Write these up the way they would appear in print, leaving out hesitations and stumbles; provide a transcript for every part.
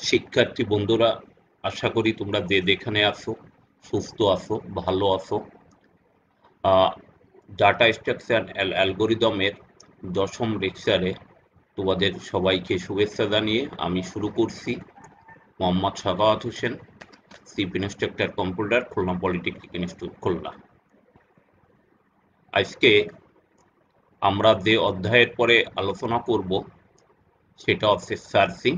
শিক্ষার্থী বন্ধুরা, আশা করি তোমরা যে যেখানে আছো সুস্থ আছো, ভালো আছো। ডাটা স্ট্রাকচার অ্যালগোরিদমের দশম লেকচারে তোমাদের সবাইকে শুভেচ্ছা জানিয়ে আমি শুরু করছি। Mohammad Sakhawat Hossain, chief instructor computer, Khulna polytechnic institute, Khulna. আজকে আমরা যে অধ্যায়ের পরে আলোচনা করব সেটা হচ্ছে সার্চিং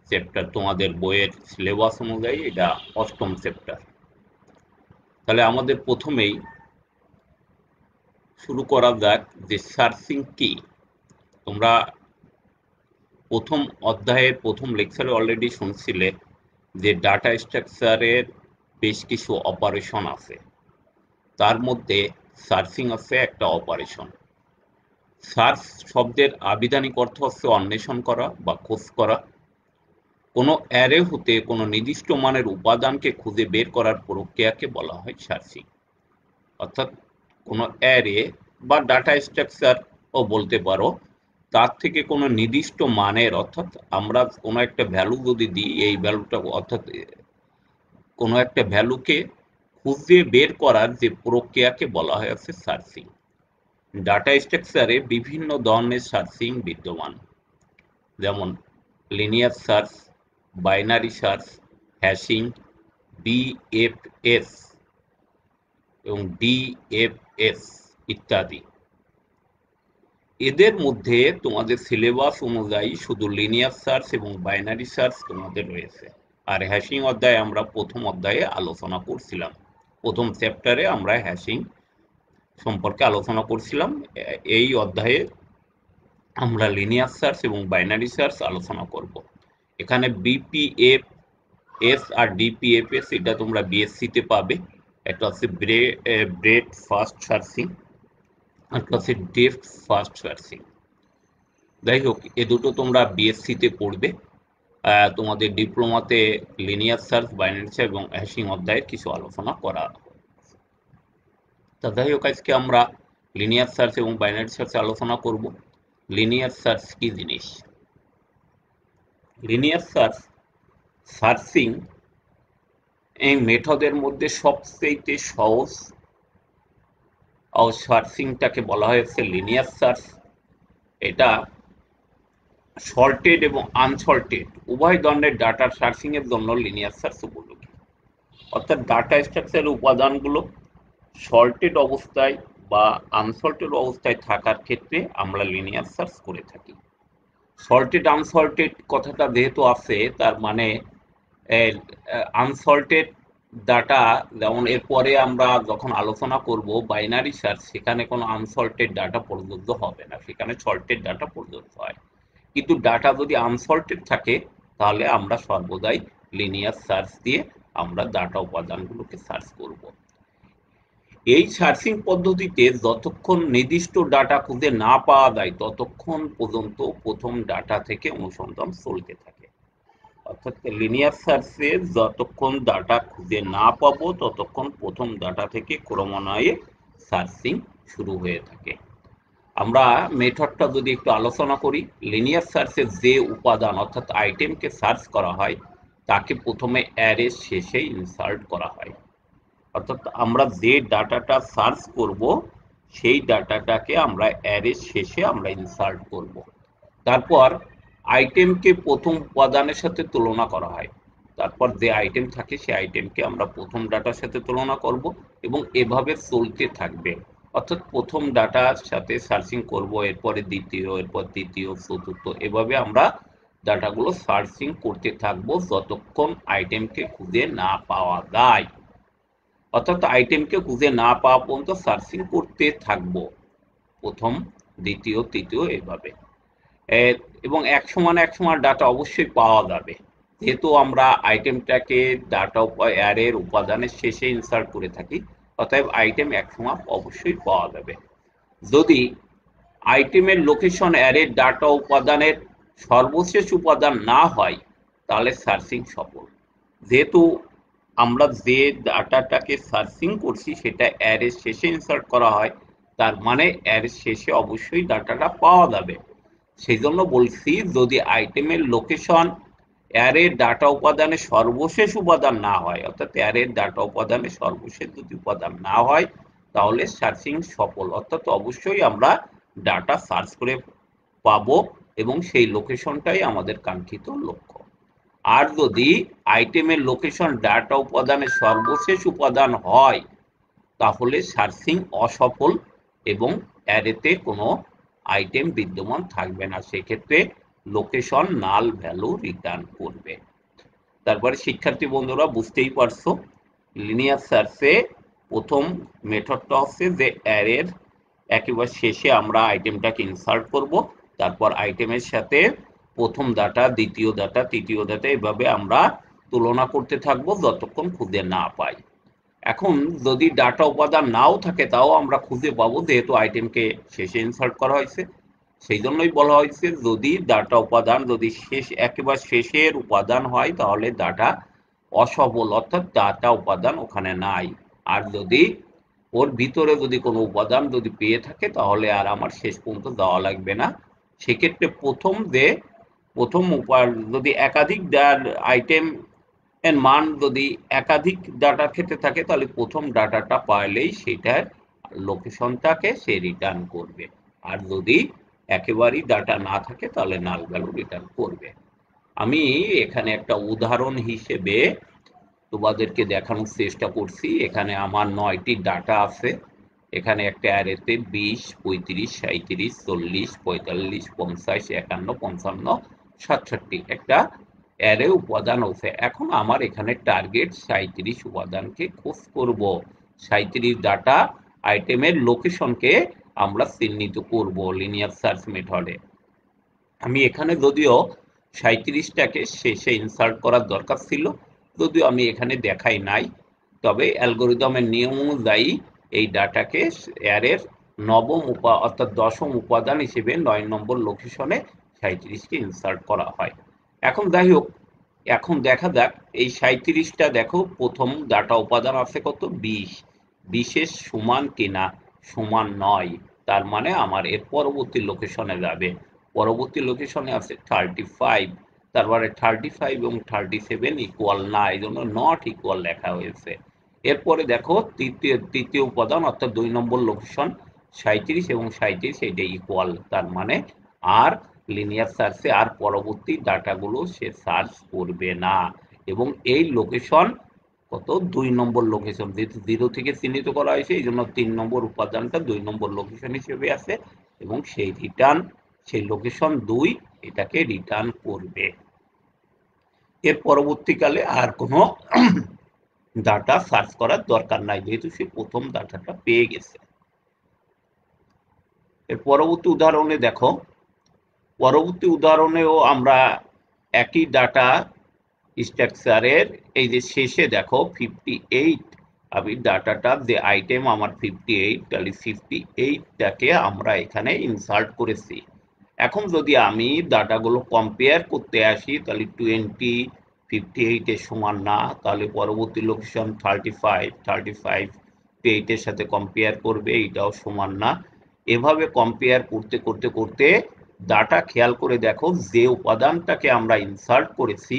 চ্যাপ্টার। তোমাদের বইয়ের সিলেবাস অনুযায়ী এটা অষ্টম চ্যাপ্টার। তাহলে আমাদের প্রথমেই শুরু করা যাক যে সার্চিং কি। তোমরা প্রথম অধ্যায়ের প্রথম লেকচারে অলরেডি শুনছিলে যে ডাটা স্ট্রাকচারের বেশ কিছু অপারেশন আছে, তার মধ্যে সার্চিং আছে একটা অপারেশন। সার্চ শব্দের আবিধানিক অর্থ হচ্ছে অন্বেষণ করা বা খোঁজ করা। কোনো অ্যারে হতে কোনো নির্দিষ্ট মানের উপাদানকে খুঁজে বের করার প্রক্রিয়াকে বলা হয় সার্চিং। অর্থাৎ কোনো অ্যারে বা ডাটা স্ট্রাকচার ও বলতে পারো, তার থেকে কোনো নির্দিষ্ট মানের, অর্থাৎ আমরা কোনো একটা ভ্যালু যদি দিই, এই ভ্যালুটা অর্থাৎ কোনো একটা ভ্যালুকে খুঁজে বের করার যে প্রক্রিয়াকে বলা হয় হচ্ছে সার্চিং। ডাটা স্ট্রাকচারে বিভিন্ন ধরনের সার্চিং বিদ্যমান, যেমন linear search, binary search, hashing, BFS এবং ডিএফএস ইত্যাদি। এদের মধ্যে তোমাদের সিলেবাস অনুযায়ী শুধু লিনিয়ার সার্চ এবং বাইনারি সার্চ তোমাদের রয়েছে। আর হ্যাশিং অধ্যায়ে আমরা প্রথম অধ্যায়ে আলোচনা করছিলাম, প্রথম চ্যাপ্টারে আমরা হ্যাশিং সম্পর্কে আলোচনা করছিলাম। এই অধ্যায়ে আমরা লিনিয়ার সার্চ এবং বাইনারি সার্চ আলোচনা করব। এখানে বিপিএফ এস আর ডিপিএফএস এটা তোমরা বিএসসিতে পাবে। একটা হচ্ছে ব্রেড ফার্স্ট সার্চিং, একটা হচ্ছে ডেপথ ফার্স্ট সার্চিং। যাই হোক, এ দুটো তোমরা বিএসসিতে পড়বে। তোমাদের ডিপ্লোমাতে লিনিয়ার সার্চ, বাইনারি সার্চ এবং হ্যাশিং অধ্যায়ের কিছু আলোচনা করা। তা যাই হোক, আজকে আমরা লিনিয়ার সার্চ এবং বাইনারি সার্চ আলোচনা করব। লিনিয়ার সার্চ কি জিনিস? লিনিয়ার সার্চ সার্চিং এই মেথডের মধ্যে সবচেয়ে সহজ ও সার্চিংটাকে বলা হয়েছে লিনিয়ার সার্চ। এটা সর্টেড এবং আনসর্টেড উভয় ধরনের ডাটা সার্চিং এর জন্য লিনিয়ার সার্চ উপযোগী। অর্থাৎ ডাটা স্ট্রাকচারের উপাদানগুলো সর্টেড অবস্থায় বা আনসর্টেড অবস্থায় থাকার ক্ষেত্রে আমরা লিনিয়ার সার্চ করে থাকি। সর্টেড আনসর্টেড কথাটা যেহেতু আছে, তার মানে আনসর্টেড ডাটা, যেমন এরপরে আমরা যখন আলোচনা করব বাইনারি সার্চ, সেখানে কোনো আনসর্টেড ডাটা প্রযোজ্য হবে না, সেখানে সর্টেড ডাটা প্রযোজ্য হয়। কিন্তু ডাটা যদি আনসর্টেড থাকে তাহলে আমরা সর্বদাই লিনিয়ার সার্চ দিয়ে আমরা ডাটা উপাদানগুলোকে সার্চ করব। এই সার্চিং পদ্ধতিতে যতক্ষণ নির্দিষ্ট ডাটা খুঁজে না পাওয়া যায় ততক্ষণ পর্যন্ত প্রথম ডাটা থেকে অনুসন্ধান চলতে থাকে। অর্থাৎ লিনিয়ার সার্চে যতক্ষণ ডাটা খুঁজে না পাবো ততক্ষণ প্রথম ডাটা থেকে ক্রমান্বয়ে সার্চিং শুরু হয়ে থাকে। আমরা মেথডটা যদি একটু আলোচনা করি, লিনিয়ার সার্চের যে উপাদান অর্থাৎ আইটেমকে সার্চ করা হয় তাকে প্রথমে অ্যারের শেষে ইনসার্ট করা হয়। অর্থাৎ আমরা যে ডাটাটা সার্চ করব সেই ডাটাটাকে আমরা অ্যারের শেষে আমরা ইনসার্ট করব। তারপর আইটেমকে প্রথম উপাদানের সাথে তুলনা করা হয়। তারপর যে আইটেম থাকে সেই আইটেমকে আমরা প্রথম ডাটার সাথে তুলনা করব এবং এভাবে চলতে থাকবে। অর্থাৎ প্রথম ডাটার সাথে সার্চিং করব, এরপরে দ্বিতীয়, এরপর তৃতীয়, চতুর্থ, এভাবে আমরা ডাটাগুলো সার্চিং করতে থাকবো যতক্ষণ আইটেমকে খুঁজে না পাওয়া যায়। অর্থাৎ আইটেমকে খুঁজে না পাওয়া পর্যন্ত সার্চিং করতে থাকবো, প্রথম, দ্বিতীয়, তৃতীয়, এভাবে। এবং এক সময় ডাটা অবশ্যই পাওয়া যাবে, যেহেতু আমরা আইটেমটাকে ডাটা অ্যারের উপাদানের শেষে ইনসার্ট করে থাকি, অতএব আইটেম এক সময় অবশ্যই পাওয়া যাবে। যদি আইটেমের লোকেশন অ্যারের ডাটা উপাদানের সর্বশেষ উপাদান না হয় তাহলে সার্চিং সফল। যেহেতু আমরা যে ডাটাটাকে সার্চিং করছি সেটা অ্যারের শেষে ইনসার্ট করা হয়, তার মানে অ্যারের শেষে অবশ্যই ডাটাটা পাওয়া যাবে। সেই জন্য বলছি, যদি আইটেমের লোকেশন অ্যারের ডাটা উপাদানে সর্বশেষ উপাদান না হয়, অর্থাৎ অ্যারের ডাটা উপাদানে সর্বশেষ যদি উপাদান না হয় তাহলে সার্চিং সফল, অর্থাৎ অবশ্যই আমরা ডাটা সার্চ করে পাবো এবং সেই লোকেশনটাই আমাদের কাঙ্ক্ষিত লক্ষ্য। আর যদি আইটেমের লোকেশন ডাটা উপাদানের সর্বশেষ উপাদান হয় তাহলে সার্চিং অসফল এবং অ্যারেতে কোনো আইটেম বিদ্যমান থাকবে না, সেক্ষেত্রে লোকেশন নাল ভ্যালু রিটার্ন করবে। তারপরে শিক্ষার্থী বন্ধুরা বুঝতেই পারছো, লিনিয়ার সার্চে প্রথম মেথডটা হচ্ছে যে অ্যারের একেবারে শেষে আমরা আইটেমটাকে ইনসার্ট করব, তারপর আইটেমের সাথে প্রথম ডাটা, দ্বিতীয় ডাটা, তৃতীয় ডাটা, এভাবে আমরা তুলনা করতে থাকবো যতক্ষণ খুঁজে না পাই। এখন যদি ডাটা উপাদান নাও থাকে তাও আমরা খুঁজে পাবো, যেহেতু আইটেমকে শেষে ইনসার্ট করা হয়েছে। সেই জন্যই বলা হয়েছে যদি ডাটা উপাদান যদি একেবারে শেষের উপাদান হয় তাহলে ডাটা অসফল, অর্থাৎ ডাটা উপাদান ওখানে নাই। আর যদি ওর ভিতরে যদি কোনো উপাদান যদি পেয়ে থাকে তাহলে আর আমার শেষ পর্যন্ত দেওয়া লাগবে না। সেক্ষেত্রে প্রথম যদি একাধিক আইটেম এর মান যদি একাধিক ডাটার ক্ষেত্রে থাকে তাহলে প্রথম ডাটাটা পাইলেই সেটার লোকেশনটাকে সে রিটার্ন করবে। আর যদি একেবারেই ডাটা না থাকে তাহলে নাল ভ্যালু রিটার্ন করবে। আমি এখানে একটা উদাহরণ হিসেবে তোমাদেরকে দেখানোর চেষ্টা করছি। এখানে আমার 9টি ডাটা আছে। এখানে একটা অ্যারেতে 20, 35, 37, 40, 45, 50, 51, 55, 67 একটা অ্যারে উপাদান আছে। এখন আমার এখানে টার্গেট 37 উপাদানকে খোঁজ করব। 37 ডাটা আইটেমের লোকেশনকে আমরা চিহ্নিত করব লিনিয়ার সার্চ মেথডে। আমি এখানে যদিও 37টাকে শেষে ইনসার্ট করার দরকার ছিল, যদিও আমি এখানে দেখাই নাই, তবে অ্যালগোরিদমের নিয়ম অনুযায়ী এই ডাটাকে অ্যারের অর্থাৎ 10ম উপাদান হিসেবে 9 নম্বর লোকেশনে 37কে ইনসার্ট করা হয়। এখন যাই হোক, এখন দেখা যাক এই 37টা দেখো প্রথম ডাটা উপাদান আছে কত, 20। 20-এর সমান কিনা, সমান নয়, তার মানে আমার এর পরবর্তী লোকেশনে যাবে। পরবর্তী লোকেশনে আছে 35, তারপরে 35 এবং 37 ইকুয়াল না, এই জন্য নট ইকুয়াল লেখা হয়েছে। এরপরে দেখো তৃতীয় উপাদান অর্থাৎ 2 নম্বর লোকেশন 37 এবং 37 এটা ইকুয়াল, তার মানে আর লিনিয়ার সার্চে আর পরবর্তী ডাটাগুলো সে সার্চ করবে না। এবং এই লোকেশন কত, 2 নম্বর লোকেশন, যেহেতু 0 থেকে চিহ্নিত করা হয়েছে এই জন্য 3 নম্বর উপাদানটা 2 নম্বর লোকেশন হিসেবে আছে এবং সেই লোকেশন 2 এটাকে রিটার্ন করবে। এর পরবর্তীকালে আর কোনো ডাটা সার্চ করার দরকার নাই, যেহেতু সে প্রথম ডাটাটা পেয়ে গেছে। এর পরবর্তী উদাহরণে দেখো, পরবর্তী উদাহরণেও আমরা একই ডাটা স্ট্রাকচারের এই যে শেষে দেখো 58, আমি ডাটাটা যে আইটেম আমার 58, তাহলে 58টাকে আমরা এখানে ইনসার্ট করেছি। এখন যদি আমি ডাটাগুলো কম্পেয়ার করতে আসি তাহলে 20 58 এর সমান না, তাহলে পরবর্তী লোকেশন 35 28 এর সাথে কম্পেয়ার করবে, এটাও সমান না। এভাবে কম্পেয়ার করতে করতে করতে ডাটা খেয়াল করে দেখো যে উপাদানটাকে আমরা ইনসার্ট করেছি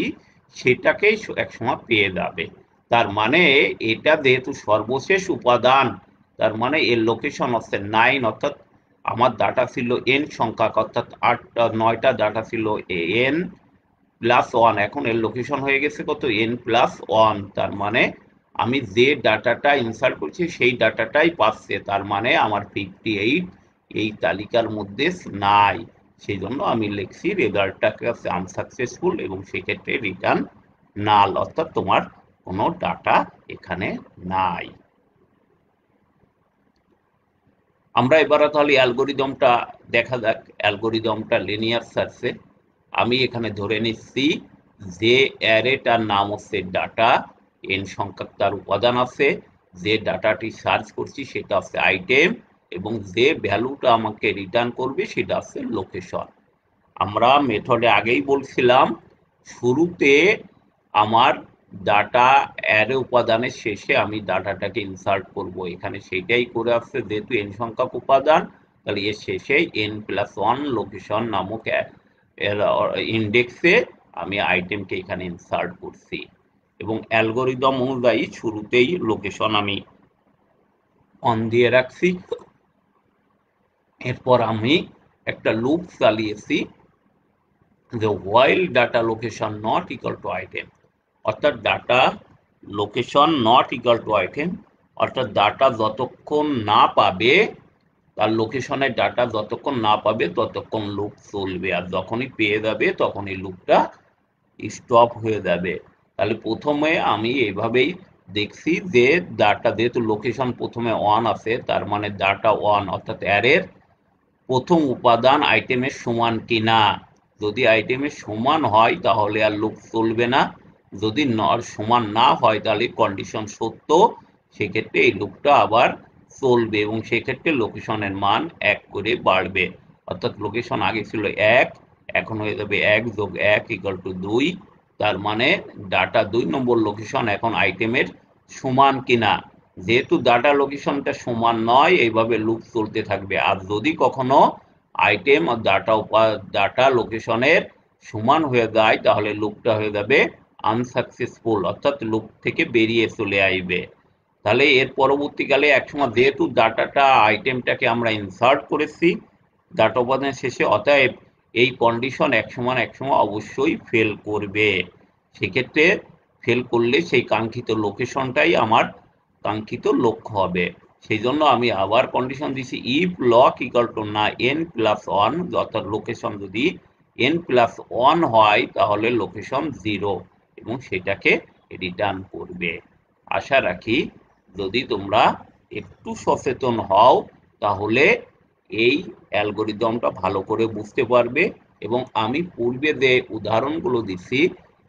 সেটাকেই একসময় পেয়ে যাবে। তার মানে এটা যেহেতু সর্বশেষ উপাদান, তার মানে এর লোকেশন হচ্ছে 9, অর্থাৎ আমার ডাটা ছিল n সংখ্যক, অর্থাৎ 9টা ডাটা ছিল n+1, এখন এর লোকেশন হয়ে গেছে কত, n+1, তার মানে আমি যে ডাটাটা ইনসার্ট করছি সেই ডাটাটাই পাচ্ছে, তার মানে আমার 58 এই তালিকার মধ্যে নাই। সেই জন্য আমি লিখছি রেজাল্টটাকে আনসাকসেসফুল এবং সেক্ষেত্রে রিটার্ন নাল, অর্থাৎ তোমার কোনো ডাটা এখানে নাই। আমরা এবারে তাহলে অ্যালগোরিদমটা দেখা যাক। অ্যালগোরিদমটা লিনিয়ার সার্চে আমি এখানে ধরে নিচ্ছি যে অ্যারেটার নাম হচ্ছে ডাটা, n সংখ্যক তার উপাদান আছে, যে ডাটাটি সার্চ করছি সেটা হচ্ছে আইটেম এবং যে ভ্যালুটা আমাকে রিটার্ন করবে সেটা হচ্ছে লোকেশন। আমরা মেথডে আগেই বলছিলাম শুরুতে আমার ডাটা অ্যারে উপাদানের শেষে আমি ডাটাটাকে ইনসার্ট করব, এখানে সেটাই করে আসছে, যেহেতু n সংখ্যক উপাদান তাহলে এর শেষে n+1 লোকেশন নামক ইন্ডেক্সে আমি আইটেমকে এখানে ইনসার্ট করছি এবং অ্যালগোরিদম অনুযায়ী শুরুতেই লোকেশন আমি অন দিয়ে রাখছি। এরপর আমি একটা লুপ চালিয়েছি যে while data location not equal to item, অর্থাৎ data location not equal to item, অর্থাৎ ডাটা যতক্ষণ না পাবে, তার লোকেশনের ডাটা যতক্ষণ না পাবে ততক্ষণ লুপ চলবে, আর যখনই পেয়ে যাবে তখন এই লুপটা স্টপ হয়ে যাবে। তাহলে প্রথমে আমি এইভাবেই দেখছি যে ডাটা যেহেতু লোকেশন প্রথমে ওয়ান আছে, তার মানে ডাটা ওয়ান অর্থাৎ অ্যারের প্রথম উপাদান আইটেমের সমান কিনা। যদি আইটেমের সমান হয় তাহলে আর লুপ চলবে না, যদি সমান না হয় তাহলে কন্ডিশন সত্য, সেক্ষেত্রে এই লুপটা আবার চলবে এবং সেক্ষেত্রে লোকেশনের মান 1 করে বাড়বে। অর্থাৎ লোকেশন আগে ছিল 1, এখন হয়ে যাবে 1 যোগ 1 ইকুয়াল টু 2। তার মানে ডাটা 2 নম্বর লোকেশন এখন আইটেমের সমান কিনা। যেহেতু ডাটা লোকেশনটা সমান নয়, এইভাবে লুপ চলতে থাকবে। আর যদি কখনো আইটেম আর ডাটা লোকেশনের সমান হয়ে যায় তাহলে লুপটা হয়ে যাবে আনসাকসেসফুল, অর্থাৎ লুপ থেকে বেরিয়ে চলে আসবে। তাহলে এর পরবর্তীকালে একসময় যেহেতু ডাটাটা আইটেমটাকে আমরা ইনসার্ট করেছি ডাটা উপাদানের শেষে, অতএব এই কন্ডিশন একসময় অবশ্যই ফেল করবে। সেক্ষেত্রে ফেল করলে সেই কাঙ্ক্ষিত লোকেশনটাই আমার কাঙ্ক্ষিত লক্ষ্য হবে। সেই জন্য আমি আবার কন্ডিশন দিছি ইফ লক ইকুয়াল টু না n প্লাস ওয়ান, অর্থাৎ লোকেশন যদি n প্লাস ওয়ান হয় তাহলে লোকেশন 0 এবং সেটাকে রিটার্ন করবে। আশা রাখি যদি তোমরা একটু সচেতন হও তাহলে এই অ্যালগোরিদমটা ভালো করে বুঝতে পারবে। এবং আমি পূর্বে যে উদাহরণগুলো দিচ্ছি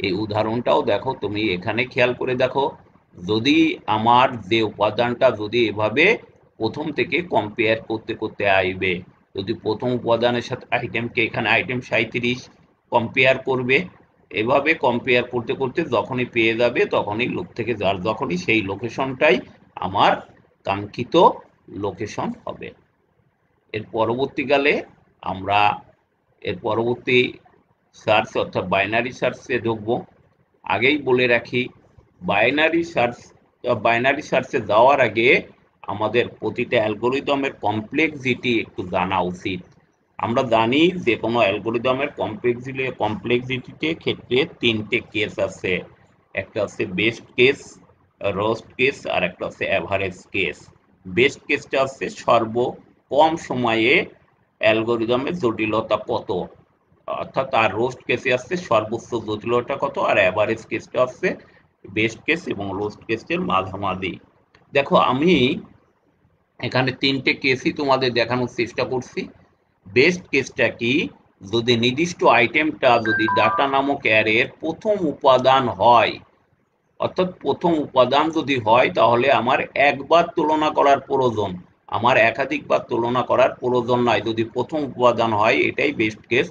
এই উদাহরণটাও দেখো, তুমি এখানে খেয়াল করে দেখো, যদি আমার যে উপাদানটা যদি এভাবে প্রথম থেকে কম্পেয়ার করতে করতে আসবে, যদি প্রথম উপাদানের সাথে আইটেমকে এখানে আইটেম 37 কম্পেয়ার করবে, এভাবে কম্পেয়ার করতে করতে যখনই পেয়ে যাবে তখনই লুপ থেকে যার যখনই সেই লোকেশনটাই আমার কাঙ্ক্ষিত লোকেশন হবে। এর পরবর্তীকালে আমরা এর পরবর্তী সার্চ অর্থাৎ বাইনারি সার্চে ঢুকবো। আগেই বলে রাখি বাইনারি সার্চে যাওয়ার আগে আমাদের প্রতিটা অ্যালগোরিদমের কমপ্লেক্সিটি একটু জানা উচিত। আমরা জানি যে কোনো অ্যালগোরিদমের কমপ্লেক্সিটিতে ক্ষেত্রে 3টে কেস আছে, একটা আছে বেস্ট কেস, রোস্ট কেস আর একটা আছে অ্যাভারেজ কেস। বেস্ট কেসটা আছে সর্ব কম সময়ে অ্যালগোরিদমের জটিলতা কত, অর্থাৎ আর রোস্ট কেসে আসছে সর্বোচ্চ জটিলতা কত, আর অ্যাভারেজ কেসটা আসছে বেস্ট কেস এবং রোস্ট কেসের মাঝামাঝি। দেখো আমি এখানে 3টে কেসই তোমাদের দেখানোর চেষ্টা করছি। বেস্ট কেসটা কি, যদি নির্দিষ্ট আইটেমটা যদি ডাটা নামক অ্যারের প্রথম উপাদান হয়, অর্থাৎ প্রথম উপাদান যদি হয় তাহলে আমার একবার তুলনা করার প্রয়োজন, আমার একাধিকবার তুলনা করার প্রয়োজন নয়, যদি প্রথম উপাদান হয় এটাই বেস্ট কেস।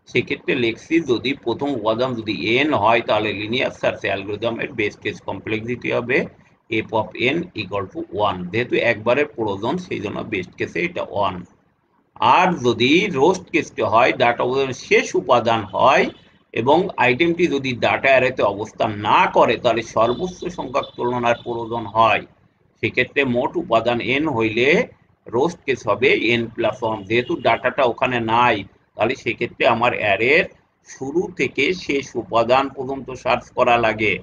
সেক্ষেত্রে লিখছি যদি প্রথম উপাদান যদি n হয় তাহলে লিনিয়ার সার্চ অ্যালগরিদমের বেস্ট কেস কমপ্লেক্সিটি হবে f of n equal to 1, যেহেতু একবারের প্রয়োজন সেই জন্য বেস্ট কেসে এটা 1। আর যদি রোস্ট কেসটা হয় ডাটা উপাদানের শেষ উপাদান হয় এবং আইটেমটি যদি ডাটা অ্যারেতে অবস্থান না করে তাহলে সর্বোচ্চ সংখ্যক তুলনার প্রয়োজন হয়। সেক্ষেত্রে মোট উপাদান n হইলে রোস্ট কেস হবে n প্লাস 1, যেহেতু ডাটাটা ওখানে নাই তাহলে সেক্ষেত্রে আমার অ্যারের শুরু থেকে শেষ উপাদান পর্যন্ত সার্চ করা লাগে,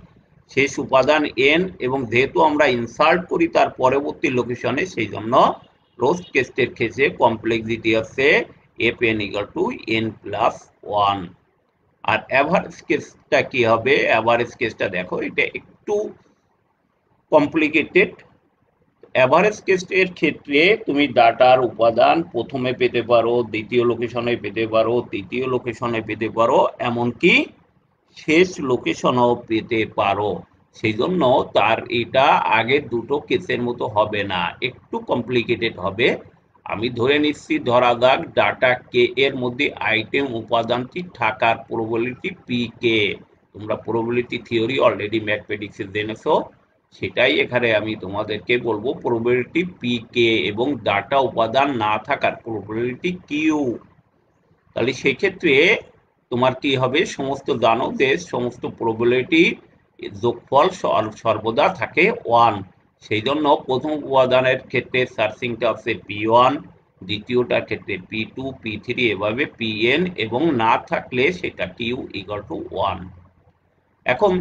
শেষ উপাদান n, এবং যেহেতু আমরা ইনসার্ট করি তার পরবর্তী লোকেশনে সেই জন্য রোস্ট কেসের ক্ষেত্রে কমপ্লেক্সিটি আছে fn equal to n plus 1। আর অ্যাভারেজ কেসটা কি হবে, অ্যাভারেজ কেসটা দেখো এটা একটু কমপ্লিকেটেড। অ্যাভারেজ কেসের ক্ষেত্রে তুমি ডাটার উপাদান প্রথমে পেতে পারো, দ্বিতীয় লোকেশনে পেতে পারো, তৃতীয় লোকেশনে পেতে পারো, এমনকি শেষ লোকেশনও পেতে পারো। সেই জন্য তার এটা আগের দুটো কেসের মতো হবে না, একটু কমপ্লিকেটেড হবে। আমি ধরে নিচ্ছি ধরা যাক ডাটা কে এর মধ্যে আইটেম উপাদানটি থাকার প্রবাবিলিটি পি কে। তোমরা প্রবাবিলিটি থিওরি অলরেডি ম্যাথমেটিক্সে জেনেছো, সেটাই এখানে আমি তোমাদেরকে বলবো প্রবাবিলিটি পি কে এবং ডাটা উপাদান না থাকার প্রবাবিলিটি কিউ। তাহলে সেক্ষেত্রে তোমার কি হবে, সমস্ত জানো যে সমস্ত প্রবাবিলিটি যোগফল সর্বদা থাকে 1, সেই জন্য প্রথম উপাদানের ক্ষেত্রে সার্চিংটা হচ্ছে P1, দ্বিতীয়টার ক্ষেত্রে P2, P3 এভাবে Pn, এবং না থাকলে সেটা Q ইকুয়াল টু 1। এখন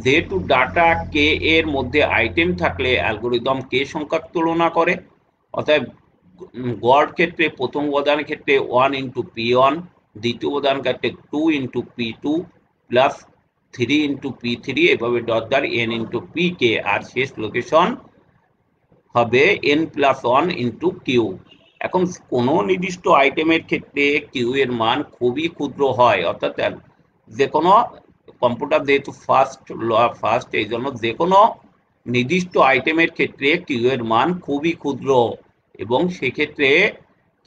যেহেতু ডাটা কে এর মধ্যে আইটেম থাকলে অ্যালগোরিদম কে সংখ্যক তুলনা করে, অতএব গড় ক্ষেত্রে প্রথম উপাদানের ক্ষেত্রে 1 ইন্টু P1, দ্বিতীয় উপাদানের ক্ষেত্রে 2 into P2 plus 3 into P3, এভাবে ডটদার n ইন্টু Pk, আর শেষ লোকেশন হবে n প্লাস 1 ইন্টু কিউ। এখন কোনো নির্দিষ্ট আইটেমের ক্ষেত্রে কিউ এর মান খুবই ক্ষুদ্র হয়, অর্থাৎ যে কোনো কম্পিউটার যেহেতু ফার্স্ট এই জন্য যে কোনো নির্দিষ্ট আইটেমের ক্ষেত্রে কিউ এর মান খুবই ক্ষুদ্র, এবং সেক্ষেত্রে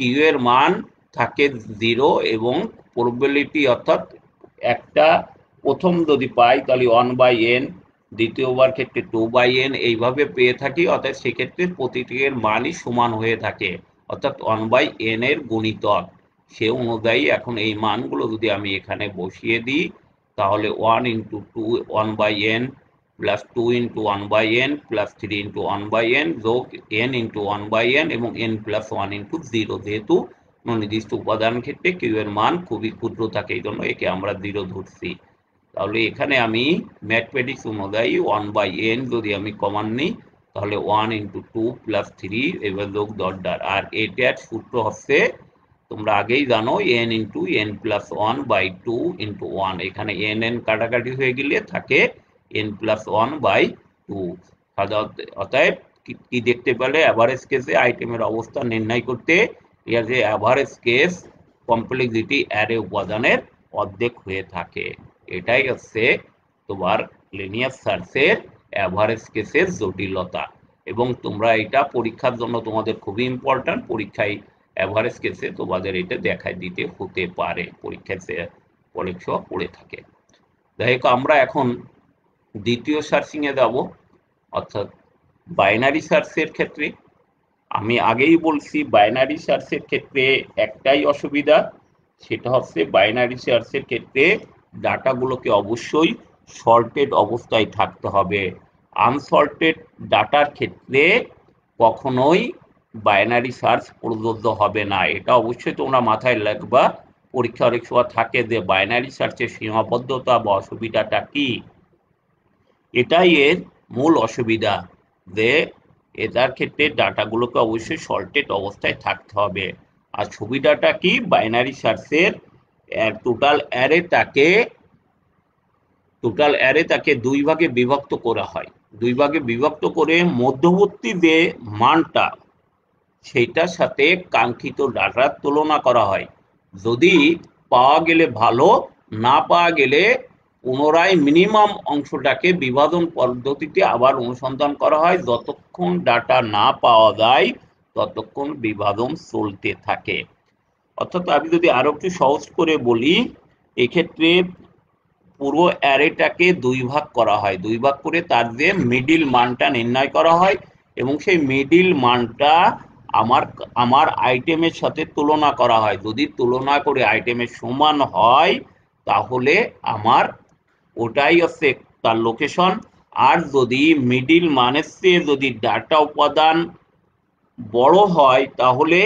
কিউ এর মান থাকে 0, এবং প্রবাবিলিটি অর্থাৎ একটা প্রথম যদি পাই তাহলে 1/n, দ্বিতীয়বার ক্ষেত্রে 2/n এইভাবে পেয়ে থাকি, অর্থাৎ সেক্ষেত্রে প্রতিটির মানই সমান হয়ে থাকে, অর্থাৎ 1/n এর গুণিতক। সে অনুযায়ী এখন এই মানগুলো যদি আমি এখানে বসিয়ে দিই, তাহলে 1 into 2 1/n plus 2 into 1/n plus 3 into 1/n যোগ n ইন্টু 1/n এবং n প্লাস 1 ইন্টু 0, যেহেতু নির্দিষ্ট উপাদান ক্ষেত্রে কিউ এর মান খুবই ক্ষুদ্র থাকে, এই জন্য একে আমরা 0 ধরছি। তাহলে এখানে আমি ম্যাথমেটিক্স অনুযায়ী 1/n যদি আমি কমন নিই, তাহলে 1 ইন্টু 2 প্লাস 3 এবার যোগ দরদার, আর এটার সূত্র হচ্ছে তোমরা আগেই জানো n into n plus 1/2 into 1, এখানে n কাটাকাটি হয়ে গেলে থাকে n প্লাস 1/2। অতএব কি দেখতে পেলে, অ্যাভারেজ কেসে আইটেমের অবস্থান নির্ণয় করতে এর যে অ্যাভারেজ কেস কমপ্লেক্সিটি অ্যারে উপাদানের অর্ধেক হয়ে থাকে। এটাই হচ্ছে তোমার লিনিয়ার সার্চের অ্যাভারেজ কেসের জটিলতা, এবং তোমরা এটা পরীক্ষার জন্য তোমাদের খুবই ইম্পর্টেন্ট, পরীক্ষায় অ্যাভারেজ কেসে তোমাদের এটা দেখাই দিতে হতে পারে, পরীক্ষায় অনেক সময় পড়ে থাকে। যাই হোক, আমরা এখন দ্বিতীয় সার্চিং এ যাব, অর্থাৎ বাইনারি সার্চের ক্ষেত্রে। আমি আগেই বলছি বাইনারি সার্চের ক্ষেত্রে একটাই অসুবিধা, সেটা হচ্ছে বাইনারি সার্চের ক্ষেত্রে ডাটাগুলোকে অবশ্যই সর্টেড অবস্থায় থাকতে হবে। আনসর্টেড ডাটার ক্ষেত্রে কখনোই বাইনারি সার্চ প্রযোজ্য হবে না, এটা অবশ্যই তোমরা মাথায় রাখবা। পরীক্ষা অনেক সময় থাকে যে বাইনারি সার্চের সীমাবদ্ধতা বা অসুবিধাটা কি, এটাই এর মূল অসুবিধা, যে এটার ক্ষেত্রে ডাটাগুলোকে অবশ্যই সর্টেড অবস্থায় থাকতে হবে। আর সুবিধাটা কি, বাইনারি সার্চের টোটাল অ্যারেটাকে 2 ভাগে বিভক্ত করা হয়, 2 ভাগে বিভক্ত করে মধ্যবর্তী যে মানটা সেইটার সাথে কাঙ্ক্ষিত ডাটার তুলনা করা হয়। যদি পাওয়া গেলে ভালো, না পাওয়া গেলে পুনরায় মিনিমাম অংশটাকে বিভাজন পদ্ধতিতে আবার অনুসন্ধান করা হয়, যতক্ষণ ডাটা না পাওয়া যায় ততক্ষণ বিভাজন চলতে থাকে। অর্থাৎ আমি যদি আরো একটু সহজ করে বলি, এক্ষেত্রে পুরো অ্যারেটাকে 2 ভাগ করা হয়, 2 ভাগ করে তার যে মিডিল মানটা নির্ণয় করা হয়, এবং সেই মিডিল মানটা আমার আইটেমের সাথে তুলনা করা হয়। যদি তুলনা করে আইটেমের সমান হয় তাহলে আমার ওটাই হচ্ছে তার লোকেশন। আর যদি মিডিল মানের চেয়ে যদি ডাটা উপাদান বড় হয় তাহলে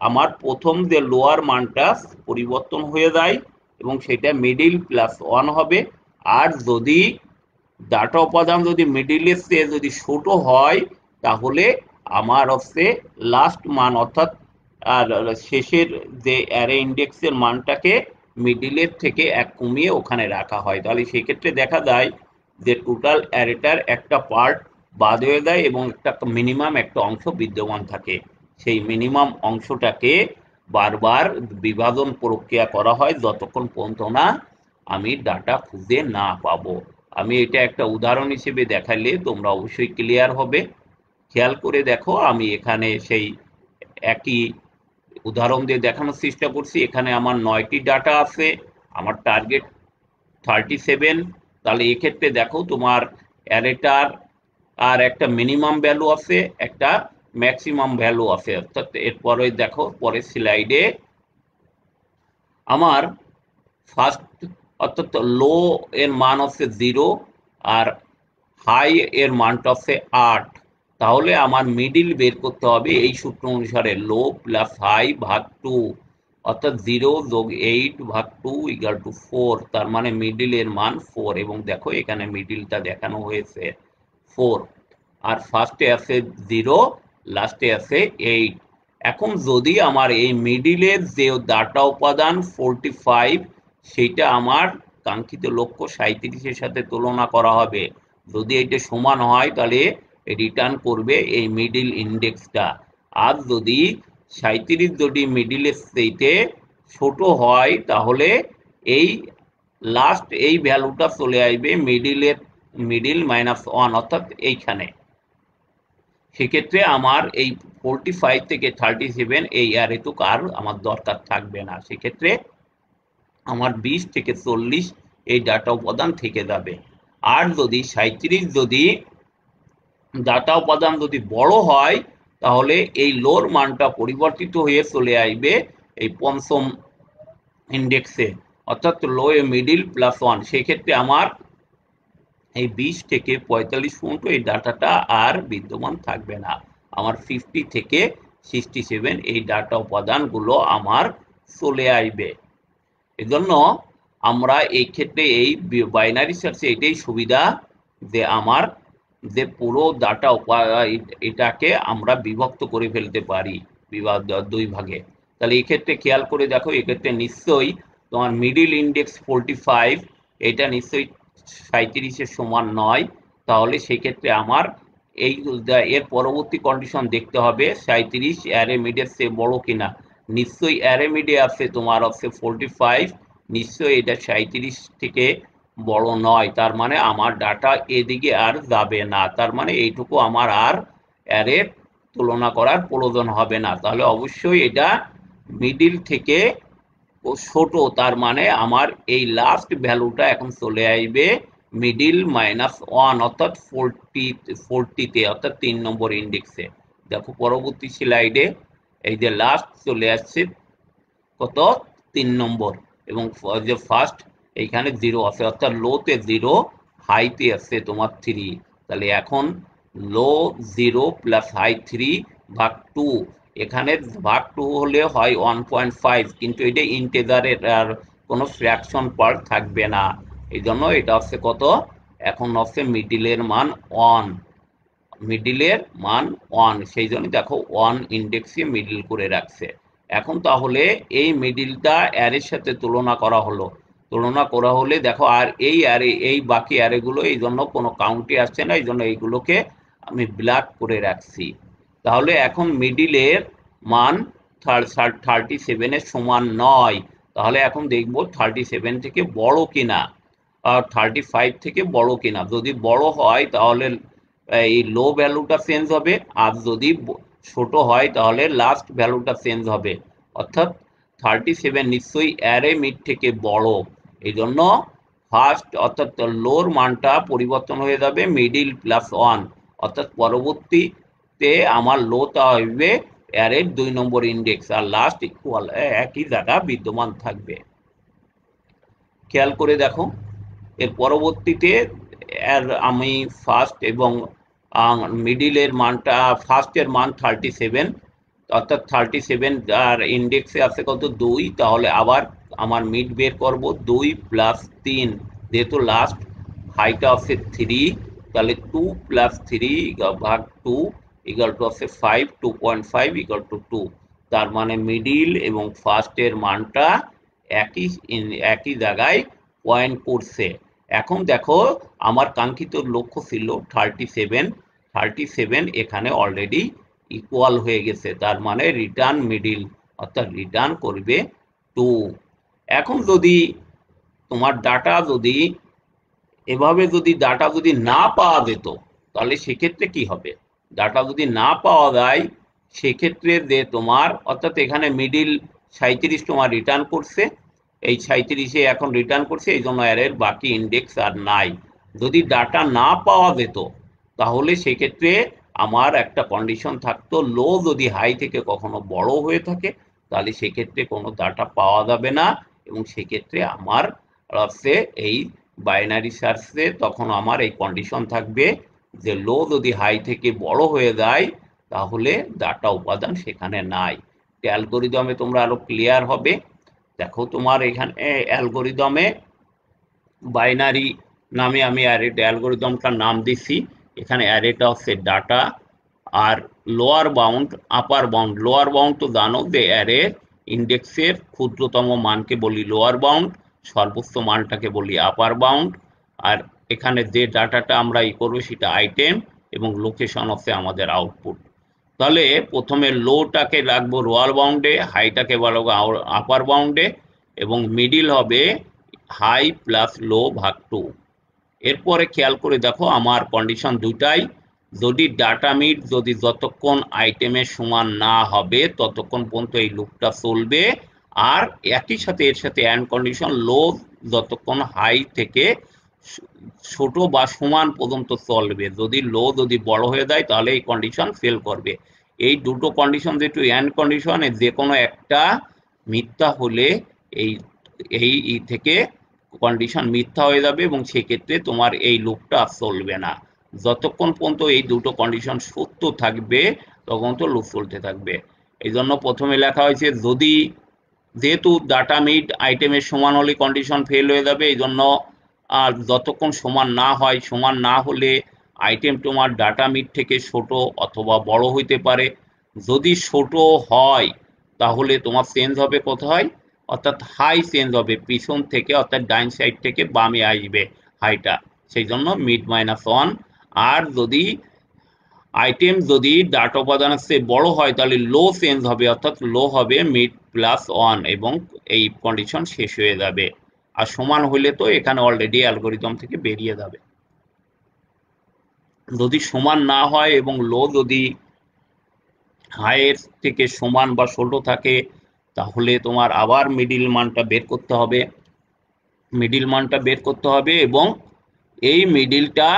আমার প্রথম যে লোয়ার মানটা পরিবর্তন হয়ে যায় এবং সেটা মিডিল প্লাস 1 হবে। আর যদি ডাটা উপাদান যদি মিডিলের চেয়ে যদি ছোট হয় তাহলে আমার হচ্ছে লাস্ট মান, অর্থাৎ আর শেষের যে অ্যারে ইন্ডেক্সের মানটাকে মিডিলের থেকে 1 কমিয়ে ওখানে রাখা হয়। তাহলে সেক্ষেত্রে দেখা যায় যে টোটাল অ্যারেটার একটা পার্ট বাদ হয়ে যায় এবং একটা মিনিমাম একটা অংশ বিদ্যমান থাকে। সেই মিনিমাম অংশটাকে বারবার বিভাজন প্রক্রিয়া করা হয় যতক্ষণ পর্যন্ত না আমি ডাটা খুঁজে না পাবো। আমি এটা একটা উদাহরণ হিসেবে দেখালে তোমরা অবশ্যই ক্লিয়ার হবে। খেয়াল করে দেখো, আমি এখানে সেই একই উদাহরণ দিয়ে দেখানোর চেষ্টা করছি। এখানে আমার 9টি ডাটা আছে, আমার টার্গেট 37। তাহলে এক্ষেত্রে দেখো তোমার অ্যারেটার আর একটা মিনিমাম ভ্যালু আছে, একটা ম্যাক্সিমাম ভ্যালু আছে। অর্থাৎ এরপরে দেখো পরের স্লাইডে আমার ফার্স্ট অর্থাৎ লো এর মান হচ্ছে 0 আর হাই এর মানটা হচ্ছে 8, তাহলে আমার মিডিল বের করতে হবে এই সূত্র অনুসারে লো প্লাস হাই ভাগ 2, অর্থাৎ 0 যোগ 8 ভাগ 2 ইকুয়াল টু 4, তার মানে মিডিল এর মান 4, এবং দেখো এখানে মিডিলটা দেখানো হয়েছে 4, আর ফার্স্টে আছে 0, লাস্টে আছে 8। এখন যদি আমার এই মিডিলের যে ডাটা উপাদান 45 সেইটা আমার কাঙ্ক্ষিত লক্ষ্য 37-এর সাথে তুলনা করা হবে, যদি এটা সমান হয় তাহলে রিটার্ন করবে এই মিডিল ইন্ডেক্সটা, আর যদি 37 যদি মিডিলের চাইতে ছোট হয় তাহলে এই লাস্ট এই ভ্যালুটা চলে আসবে মিডিল -1, অর্থাৎ এইখানে। সেক্ষেত্রে আমার এই 45 থেকে 37 এই অ্যারেটুকু আর আমার দরকার থাকবে না, সেক্ষেত্রে আমার 20 থেকে 40 এই ডাটা উপাদান থেকে যাবে। আর যদি 37 যদি ডাটা উপাদান যদি বড় হয় তাহলে এই লোর মানটা পরিবর্তিত হয়ে চলে আসবে এই পঞ্চম ইন্ডেক্সে, অর্থাৎ লো এ মিডিল +1। সেক্ষেত্রে আমার এই 20 থেকে 45 পর্যন্ত এই ডাটাটা আর বিদ্যমান থাকবে না, আমার 50 থেকে 67 এই ডাটা উপাদানগুলো আমার চলে আসবে। এজন্য আমরা এই ক্ষেত্রে এই বাইনারি সার্চে এটাই সুবিধা যে আমার যে পুরো ডাটা এটাকে আমরা বিভক্ত করে ফেলতে পারি দুই ভাগে। তাহলে এই ক্ষেত্রে খেয়াল করে দেখো, এক্ষেত্রে নিশ্চয়ই তোমার মিডিল ইন্ডেক্স 45 এটা নিশ্চয়ই 37-এর সমান নয়, তাহলে সেই ক্ষেত্রে আমার এই এর পরবর্তী কন্ডিশন দেখতে হবে 37 অ্যারে মিডের চেয়ে বড় কিনা। নিশ্চয়ই অ্যারে মিডে আছে তোমার হচ্ছে 45, নিশ্চয়ই এটা 37 থেকে বড় নয়, তার মানে আমার ডাটা এদিকে আর যাবে না, তার মানে এইটুকু আমার আর অ্যারে তুলনা করার প্রয়োজন হবে না, তাহলে অবশ্যই এটা মিডিল থেকে ছোট, তার মানে আমার এই লাস্ট ভ্যালুটা এখন চলে আসবে মিডিল -1, অর্থাৎ 40-তে, অর্থাৎ 3 নম্বর ইন্ডেক্সে। দেখো পরবর্তী স্লাইডে এই যে লাস্ট চলে আসছে কত 3 নম্বর, এবং যে ফার্স্ট এইখানে 0 আছে, অর্থাৎ লোতে 0, হাইতে আছে তোমার 3, তাহলে এখন লো 0 প্লাস হাই 3 ভাগ 2, এখানে ভাগ 2 হলে হয় 1.5, কিন্তু এটা ইন্টিজারের আর কোনো ফ্র্যাকশন পার্ট থাকবে না, এই জন্য এটা হচ্ছে কত, এখন হচ্ছে মিডিলের মান 1, মিডিলের মান 1, সেই জন্য দেখো 1 ইন্ডেক্সে মিডিল করে রাখছে। এখন তাহলে এই মিডিলটা অ্যারের সাথে তুলনা করা হলে দেখো আর এই অ্যারে এই বাকি অ্যারেগুলো এই জন্য কোনো কাউন্টে আসছে না, এই জন্য এইগুলোকে আমি ব্ল্যাক করে রাখছি। তাহলে এখন মিডিলের মান 37-এর সমান নয়, তাহলে এখন দেখব 37 থেকে বড় কিনা, আর 35 থেকে বড় কিনা। যদি বড় হয় তাহলে এই লো ভ্যালুটা চেঞ্জ হবে, আর যদি ছোট হয় তাহলে লাস্ট ভ্যালুটা চেঞ্জ হবে, অর্থাৎ 37 নিশ্চয়ই অ্যারে মিড থেকে বড়, এই জন্য ফার্স্ট অর্থাৎ লোর মানটা পরিবর্তন হয়ে যাবে মিডিল +1, অর্থাৎ পরবর্তীতে আমার লোটা হবে অ্যারের 2 নম্বর ইন্ডেক্স, আর লাস্ট ইকুয়াল একই জায়গা বিদ্যমান থাকবে। খেয়াল করে দেখো এর পরবর্তীতে আমি ফার্স্ট এবং মিডিলের মানটা, ফার্স্টের মান 37, অর্থাৎ 37 আর ইন্ডেক্সে আছে কত 2, তাহলে আবার আমার মিড বের করব 2 + 3, যেহেতু লাস্ট হাইটা আছে 3, তাহলে 2 + 3 ভাগ 2 ইকুয়াল টু আছে 5, 2.5 ইকুয়াল টু 2, তার মানে মিডিল এবং ফার্স্টের মানটা একই জায়গায় পয়েন্ট করছে। এখন দেখো আমার কাঙ্ক্ষিত লক্ষ্য ছিল 37 এখানে অলরেডি ইকুয়াল হয়ে গেছে, তার মানে রিটার্ন মিডিল, অর্থাৎ রিটার্ন করবে 2। এখন যদি তোমার ডাটা যদি এভাবে যদি ডাটা যদি না পাওয়া যেত তাহলে সেক্ষেত্রে কি হবে, ডাটা যদি না পাওয়া যায় সেক্ষেত্রে যে তোমার অর্থাৎ এখানে মিডিল 37 তোমার রিটার্ন করছে, এই 37-এ এখন রিটার্ন করছে, এই জন্য অ্যারের বাকি ইন্ডেক্স আর নাই। যদি ডাটা না পাওয়া যেত তাহলে সেক্ষেত্রে আমার একটা কন্ডিশন থাকতো, লো যদি হাই থেকে কখনো বড় হয়ে থাকে তাহলে সেক্ষেত্রে কোনো ডাটা পাওয়া যাবে না, এবং সেক্ষেত্রে আমার হচ্ছে এই বাইনারি সার্চে তখন আমার এই কন্ডিশন থাকবে যে লো যদি হাই থেকে বড় হয়ে যায় তাহলে ডাটা উপাদান সেখানে নাই। অ্যালগোরিদমে তোমরা আরো ক্লিয়ার হবে। দেখো তোমার এখানে অ্যালগোরিদমে বাইনারি নামে আমি অ্যালগোরিদমটার নাম দিছি। এখানে অ্যারেটা হচ্ছে ডাটা, আর lower bound upper bound. Lower bound তো জানো যে অ্যারে ইন্ডেক্সের ক্ষুদ্রতম মানকে বলি লোয়ার বাউন্ড, সর্বোচ্চ মানটাকে বলি আপার বাউন্ড। আর এখানে যে ডাটাটা আমরা করবো সেটা আইটেম, এবং লোকেশন হচ্ছে আমাদের আউটপুট। তাহলে প্রথমে লোটাকে রাখবো লোয়ার বাউন্ডে, হাইটাকে বলবো আপার বাউন্ডে, এবং মিডিল হবে হাই প্লাস লো ভাগ 2। এরপরে খেয়াল করে দেখো আমার কন্ডিশন দুটাই, যদি ডাটা মিট যদি যতক্ষণ আইটেমের সমান না হবে ততক্ষণ পর্যন্ত এই লুপটা চলবে, আর একই সাথে এর সাথে এন্ড কন্ডিশন লো যতক্ষণ হাই থেকে ছোট বা সমান পর্যন্ত চলবে। যদি লো যদি বড় হয়ে যায় তাহলে এই কন্ডিশন ফেল করবে। এই দুটো কন্ডিশন যেহেতু এন্ড কন্ডিশন, যে কোনো একটা মিথ্যা হলে এই এই থেকে কন্ডিশন মিথ্যা হয়ে যাবে, এবং সেক্ষেত্রে তোমার এই লুপটা আর চলবে না। যতক্ষণ পর্যন্ত এই দুটো কন্ডিশন সত্য থাকবে তখন তো লুপ চলতে থাকবে। এই জন্য প্রথমে লেখা হয়েছে যদি, যেহেতু ডাটা মিট আইটেমের সমান হলে কন্ডিশন ফেল হয়ে যাবে, এই জন্য আর যতক্ষণ সমান না হয়, সমান না হলে আইটেম তোমার ডাটা মিট থেকে ছোট অথবা বড় হইতে পারে। যদি ছোট হয় তাহলে তোমার চেঞ্জ হবে কোথায়, অর্থাৎ হাই চেঞ্জ হবে পিছন থেকে, অর্থাৎ ডাইন সাইড থেকে বামে আসবে হাইটা, সেই জন্য মিড মাইনাস 1। আর যদি আইটেম যদি ডাটা উপাদানের চেয়ে বড় হয় তাহলে লো চেঞ্জ হবে, অর্থাৎ লো হবে মিড প্লাস 1, এবং এই কন্ডিশন শেষ হয়ে যাবে। আর সমান হলে তো এখানে অলরেডি অ্যালগোরিদম থেকে বেরিয়ে যাবে। যদি সমান না হয় এবং লো যদি হাইয়ের থেকে সমান বা ছোট থাকে তাহলে তোমার আবার মিডিল মানটা বের করতে হবে। মিডিল মানটা বের করতে হবে, এবং এই মিডিলটা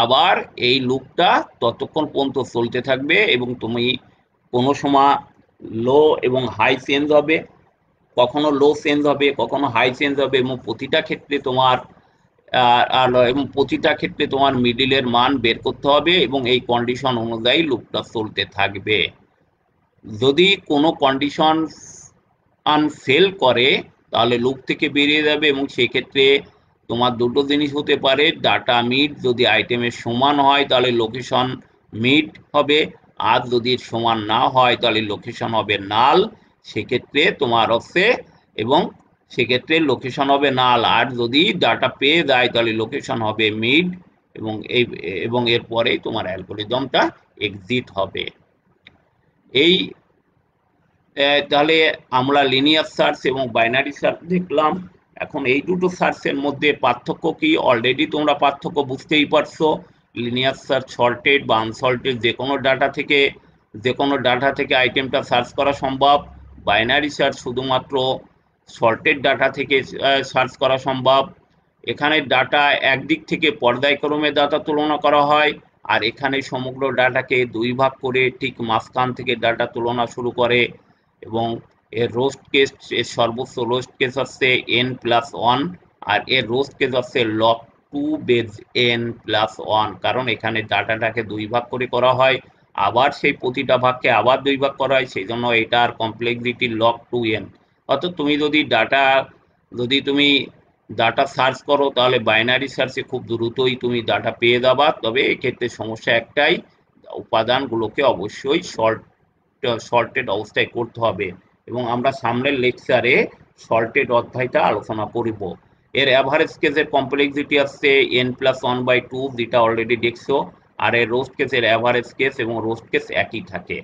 আবার এই লুপটা ততক্ষণ পর্যন্ত চলতে থাকবে, এবং তুমি কোনো সময় লো এবং হাই চেঞ্জ হবে, কখনো লো চেঞ্জ হবে, কখনো হাই চেঞ্জ হবে, এবং প্রতিটা ক্ষেত্রে তোমার এবং প্রতিটা ক্ষেত্রে তোমার মিডিলের মান বের করতে হবে, এবং এই কন্ডিশন অনুযায়ী লুপটা চলতে থাকবে। যদি কোনো কন্ডিশন আনফেল করে তাহলে লুপ থেকে বেরিয়ে যাবে, এবং সেক্ষেত্রে তোমার দুটো জিনিস হতে পারে, ডাটা মিট যদি আইটেমের সমান হয় তাহলে লোকেশন মিট হবে, আর যদি সমান না হয় তাহলে লোকেশন হবে নাল। সেক্ষেত্রে তোমার হচ্ছে, এবং সেক্ষেত্রে লোকেশন হবে নাল, আর যদি ডাটা পেয়ে যায় তাহলে লোকেশন হবে মিড, এবং এরপরেই তোমার অ্যালগোরিদমটা এক্সিট হবে। এই তাহলে আমরা লিনিয়ার সার্চ এবং বাইনারি সার্চ দেখলাম। এখন এই দুটো সার্চের মধ্যে পার্থক্য কি, অলরেডি তোমরা পার্থক্য বুঝতেই পারছো। লিনিয়ার সার্চ সর্টেড বা আনসর্টেড যে কোনো ডাটা থেকে আইটেমটা সার্চ করা সম্ভব। বাইনারি সার্চ শুধুমাত্র সর্টেড ডাটা থেকে সার্চ করা সম্ভব। এখানে ডাটা একদিক থেকে পর্যায়ক্রমে ডাটা তুলনা করা হয়, আর এখানে সমগ্র ডাটাকে দুই ভাগ করে ঠিক মাঝখান থেকে ডাটা তুলনা শুরু করে, এবং এর রোস্ট কেস, এর সর্বোচ্চ রোস্ট কেস হচ্ছে n+1, আর এর রোস্ট কেস হচ্ছে log2 বেজ n+1, কারণ এখানে ডাটাটাকে দুই ভাগ করে করা হয়, আবার সেই প্রতিটা ভাগকে আবার দুই ভাগ করা হয়, সেই জন্য এটার কমপ্লেক্সিটি log2n। অর্থাৎ যদি তুমি ডাটা সার্চ করো তাহলে বাইনারি সার্চে খুব দ্রুতই তুমি ডাটা পেয়ে যাবা, তবে এক্ষেত্রে সমস্যা একটাই, উপাদানগুলোকে অবশ্যই সর্টেড অবস্থায় করতে হবে, এবং আমরা সামনের লেকচারে সর্টেড অধ্যায়টা আলোচনা করব। এর অ্যাভারেজ কেসের কমপ্লেক্সিটি আসছে n+1/2, যেটা অলরেডি দেখছো, আর এর রোস্ট কেসের অ্যাভারেজ কেস এবং রোস্ট কেস একই থাকে।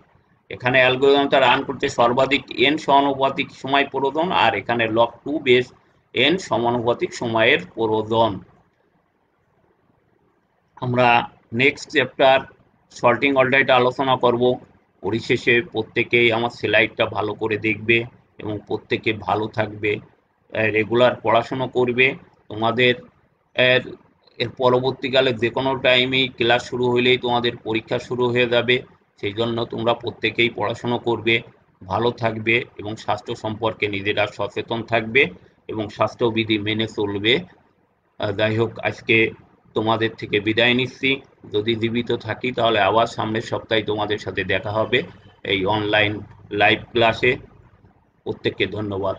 এখানে অ্যালগোরিদমটা রান করতে সর্বাধিক n সমানুপাতিক সময় প্রয়োজন, আর এখানে log2 বেস n সমানুপাতিক সময়ের প্রয়োজন। আমরা নেক্সট চ্যাপ্টার সর্টিং অধ্যায়টা আলোচনা করব। পরিশেষে প্রত্যেকেই আমার স্লাইডটা ভালো করে দেখবে এবং প্রত্যেকে ভালো থাকবে, রেগুলার পড়াশুনো করবে। তোমাদের এর এর পরবর্তীকালে যে কোনো টাইমেই ক্লাস শুরু হলেই তোমাদের পরীক্ষা শুরু হয়ে যাবে, সেই জন্য তোমরা প্রত্যেকেই পড়াশুনো করবে, ভালো থাকবে এবং স্বাস্থ্য সম্পর্কে নিজেরা সচেতন থাকবে। এবং স্বাস্থ্যবিধি মেনে চলবে। যাই হোক, আজকে তোমাদের থেকে বিদায় নিচ্ছি। যদি জীবিত থাকি তাহলে আবার সামনের সপ্তাহে তোমাদের সাথে দেখা হবে এই অনলাইন লাইভ ক্লাসে। প্রত্যেককে ধন্যবাদ।